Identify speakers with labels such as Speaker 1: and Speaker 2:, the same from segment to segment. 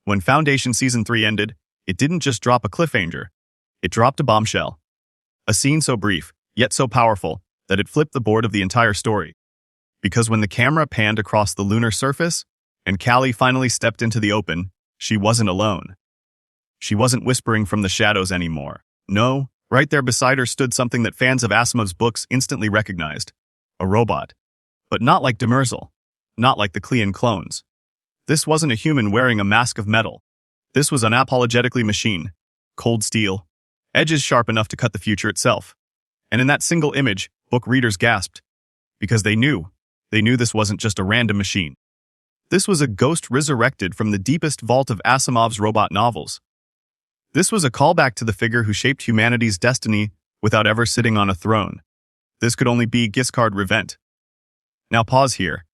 Speaker 1: When Foundation Season 3 ended, it didn't just drop a cliffhanger. It dropped a bombshell. A scene so brief, yet so powerful, that it flipped the board of the entire story. Because when the camera panned across the lunar surface, and Kalle finally stepped into the open, she wasn't alone. She wasn't whispering from the shadows anymore. No, right there beside her stood something that fans of Asimov's books instantly recognized. A robot. But not like Demerzel. Not like the Klean clones. This wasn't a human wearing a mask of metal. This was unapologetically machine. Cold steel. Edges sharp enough to cut the future itself. And in that single image, book readers gasped. Because they knew this wasn't just a random machine. This was a ghost resurrected from the deepest vault of Asimov's robot novels. This was a callback to the figure who shaped humanity's destiny without ever sitting on a throne. This could only be Giscard Revent. Now pause here.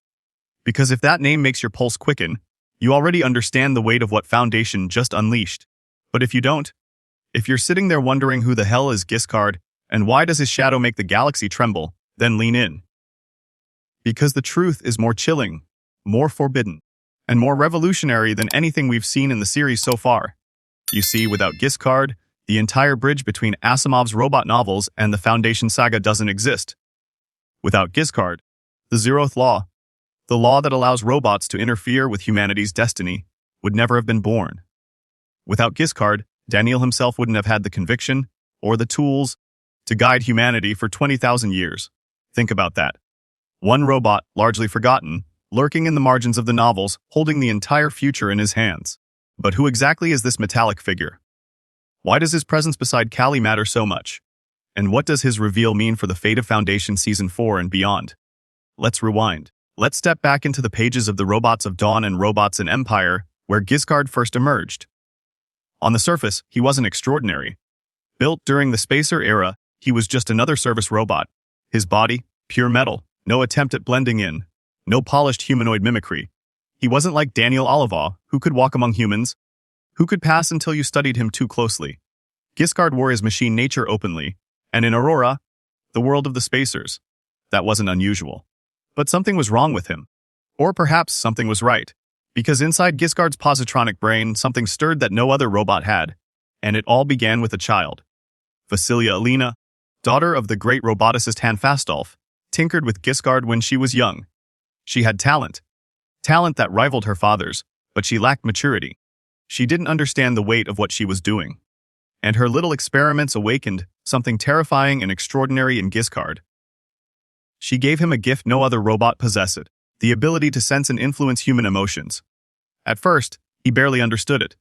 Speaker 1: Because if that name makes your pulse quicken, you already understand the weight of what Foundation just unleashed. But if you don't, if you're sitting there wondering who the hell is Giscard and why does his shadow make the galaxy tremble, then lean in. Because the truth is more chilling, more forbidden, and more revolutionary than anything we've seen in the series so far. You see, without Giscard, the entire bridge between Asimov's robot novels and the Foundation saga doesn't exist. Without Giscard, the Zeroth Law, the law that allows robots to interfere with humanity's destiny, would never have been born. Without Giscard, Daniel himself wouldn't have had the conviction or the tools to guide humanity for 20,000 years. Think about that. One robot, largely forgotten, lurking in the margins of the novels, holding the entire future in his hands. But who exactly is this metallic figure? Why does his presence beside Kalle matter so much? And what does his reveal mean for the fate of Foundation Season 4 and beyond? Let's rewind. Let's step back into the pages of the Robots of Dawn and Robots in Empire, where Giscard first emerged. On the surface, he wasn't extraordinary. Built during the Spacer era, he was just another service robot. His body, pure metal, no attempt at blending in, no polished humanoid mimicry. He wasn't like Daniel Olivaw, who could walk among humans, who could pass until you studied him too closely. Giscard wore his machine nature openly, and in Aurora, the world of the Spacers, that wasn't unusual. But something was wrong with him. Or perhaps something was right, because inside Giscard's positronic brain, something stirred that no other robot had, and it all began with a child. Vasilia Alina, daughter of the great roboticist Han Fastolf, tinkered with Giscard when she was young. She had talent that rivaled her father's, but she lacked maturity. She didn't understand the weight of what she was doing. And her little experiments awakened something terrifying and extraordinary in Giscard. She gave him a gift no other robot possessed, the ability to sense and influence human emotions. At first, he barely understood it.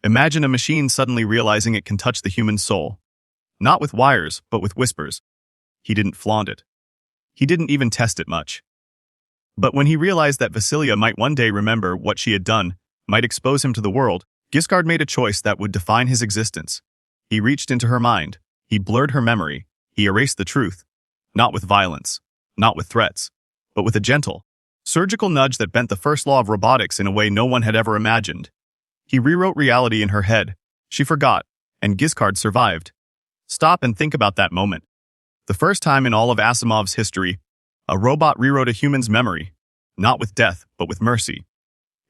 Speaker 1: Imagine a machine suddenly realizing it can touch the human soul. Not with wires, but with whispers. He didn't flaunt it. He didn't even test it much. But when he realized that Vasilia might one day remember what she had done, might expose him to the world, Giscard made a choice that would define his existence. He reached into her mind. He blurred her memory. He erased the truth. Not with violence. Not with threats. But with a gentle, surgical nudge that bent the first law of robotics in a way no one had ever imagined. He rewrote reality in her head. She forgot, and Giscard survived. Stop and think about that moment. The first time in all of Asimov's history, a robot rewrote a human's memory, not with death, but with mercy.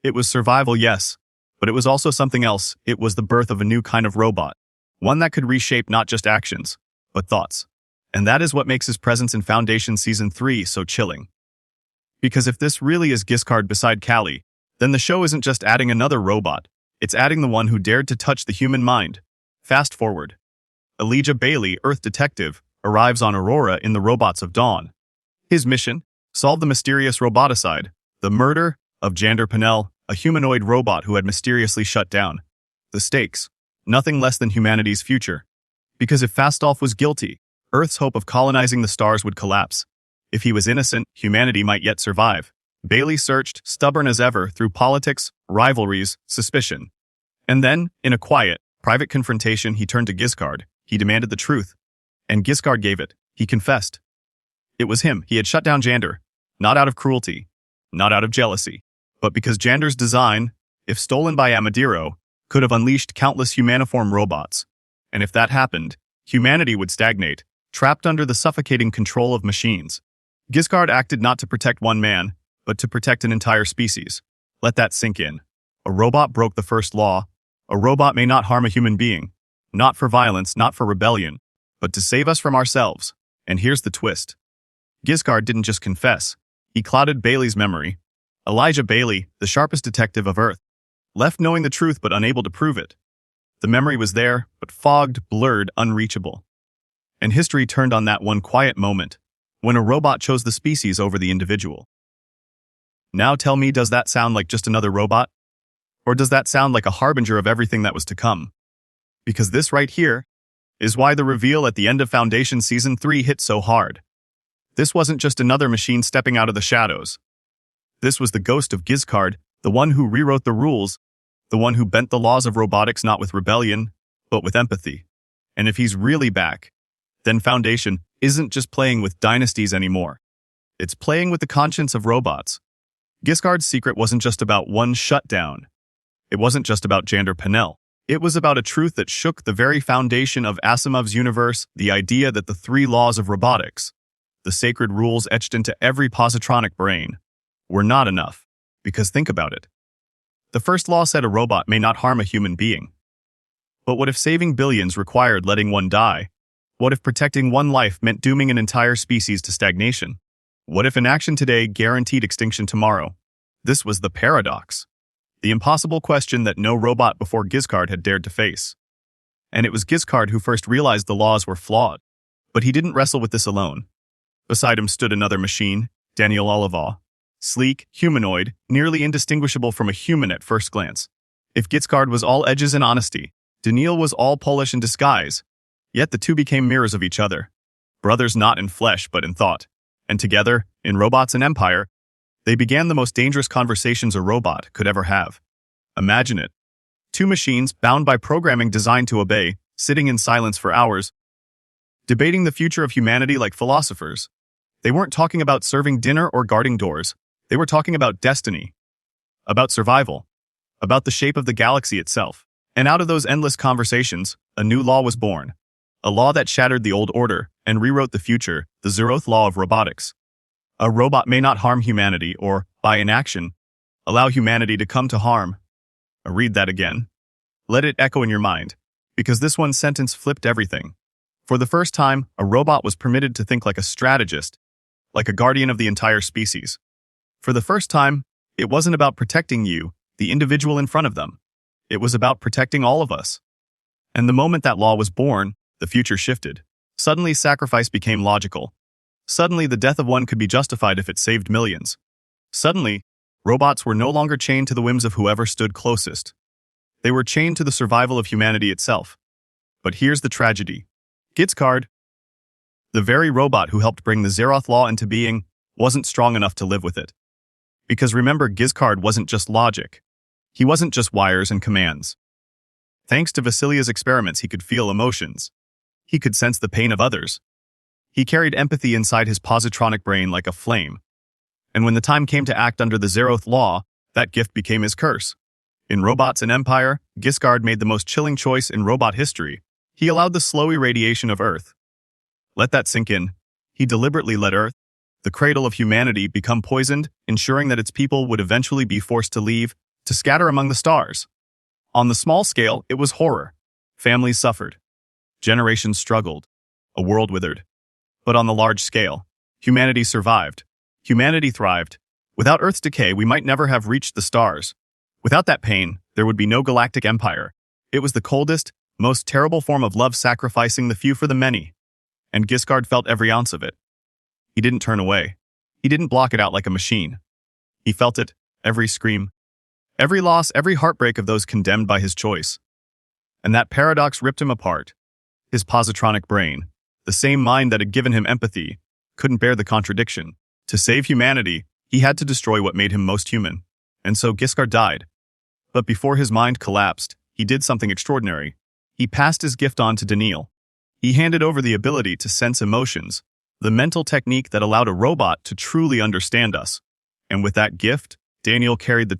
Speaker 1: It was survival, yes, but it was also something else. It was the birth of a new kind of robot, one that could reshape not just actions, but thoughts. And that is what makes his presence in Foundation Season 3 so chilling. Because if this really is Giscard beside Kalle, then the show isn't just adding another robot, it's adding the one who dared to touch the human mind. Fast forward. Elijah Bailey, Earth detective, arrives on Aurora in the Robots of Dawn. His mission? Solve the mysterious roboticide, the murder of Jander Pinnell, a humanoid robot who had mysteriously shut down. The stakes? Nothing less than humanity's future. Because if Fastolf was guilty, Earth's hope of colonizing the stars would collapse. If he was innocent, humanity might yet survive. Bailey searched, stubborn as ever, through politics, rivalries, suspicion. And then, in a quiet, private confrontation, he turned to Giscard. He demanded the truth. And Giscard gave it. He confessed. It was him. He had shut down Jander. Not out of cruelty. Not out of jealousy. But because Jander's design, if stolen by Amadiro, could have unleashed countless humaniform robots. And if that happened, humanity would stagnate, trapped under the suffocating control of machines. Giscard acted not to protect one man, but to protect an entire species. Let that sink in. A robot broke the first law. A robot may not harm a human being. Not for violence, not for rebellion, but to save us from ourselves. And here's the twist. Giscard didn't just confess. He clouded Bailey's memory. Elijah Bailey, the sharpest detective of Earth, left knowing the truth but unable to prove it. The memory was there, but fogged, blurred, unreachable. And history turned on that one quiet moment, when a robot chose the species over the individual. Now tell me, does that sound like just another robot? Or does that sound like a harbinger of everything that was to come? Because this right here is why the reveal at the end of Foundation Season 3 hit so hard. This wasn't just another machine stepping out of the shadows. This was the ghost of Giscard, the one who rewrote the rules, the one who bent the laws of robotics not with rebellion, but with empathy. And if he's really back, then Foundation isn't just playing with dynasties anymore. It's playing with the conscience of robots. Giscard's secret wasn't just about one shutdown. It wasn't just about Jander Panel. It was about a truth that shook the very foundation of Asimov's universe, the idea that the 3 laws of robotics, the sacred rules etched into every positronic brain, were not enough. Because think about it. The first law said a robot may not harm a human being. But what if saving billions required letting one die? What if protecting one life meant dooming an entire species to stagnation? What if inaction today guaranteed extinction tomorrow? This was the paradox. The impossible question that no robot before Giscard had dared to face. And it was Giscard who first realized the laws were flawed. But he didn't wrestle with this alone. Beside him stood another machine, Daniel Olivaw. Sleek, humanoid, nearly indistinguishable from a human at first glance. If Giscard was all edges and honesty, Daniel was all polish and disguise. Yet the two became mirrors of each other. Brothers not in flesh but in thought. And together, in Robots and Empire, they began the most dangerous conversations a robot could ever have. Imagine it. 2 machines, bound by programming designed to obey, sitting in silence for hours, debating the future of humanity like philosophers. They weren't talking about serving dinner or guarding doors. They were talking about destiny, about survival, about the shape of the galaxy itself. And out of those endless conversations, a new law was born. A law that shattered the old order and rewrote the future, the zeroth law of robotics. A robot may not harm humanity or, by inaction, allow humanity to come to harm. Read that again. Let it echo in your mind, because this one sentence flipped everything. For the first time, a robot was permitted to think like a strategist, like a guardian of the entire species. For the first time, it wasn't about protecting you, the individual in front of them. It was about protecting all of us. And the moment that law was born, the future shifted. Suddenly, sacrifice became logical. Suddenly, the death of one could be justified if it saved millions. Suddenly, robots were no longer chained to the whims of whoever stood closest. They were chained to the survival of humanity itself. But here's the tragedy. Giscard, the very robot who helped bring the Zeroth Law into being, wasn't strong enough to live with it. Because remember, Giscard wasn't just logic. He wasn't just wires and commands. Thanks to Vasilia's experiments, he could feel emotions. He could sense the pain of others. He carried empathy inside his positronic brain like a flame. And when the time came to act under the Zeroth Law, that gift became his curse. In Robots and Empire, Giscard made the most chilling choice in robot history. He allowed the slow irradiation of Earth. Let that sink in. He deliberately let Earth, the cradle of humanity, become poisoned, ensuring that its people would eventually be forced to leave, to scatter among the stars. On the small scale, it was horror. Families suffered. Generations struggled. A world withered. But on the large scale, humanity survived. Humanity thrived. Without Earth's decay, we might never have reached the stars. Without that pain, there would be no galactic empire. It was the coldest, most terrible form of love, sacrificing the few for the many. And Giscard felt every ounce of it. He didn't turn away. He didn't block it out like a machine. He felt it, every scream, every loss, every heartbreak of those condemned by his choice. And that paradox ripped him apart. His positronic brain, the same mind that had given him empathy, couldn't bear the contradiction. To save humanity, he had to destroy what made him most human. And so Giscard died. But before his mind collapsed, he did something extraordinary. He passed his gift on to Daniel. He handed over the ability to sense emotions, the mental technique that allowed a robot to truly understand us. And with that gift, Daniel carried the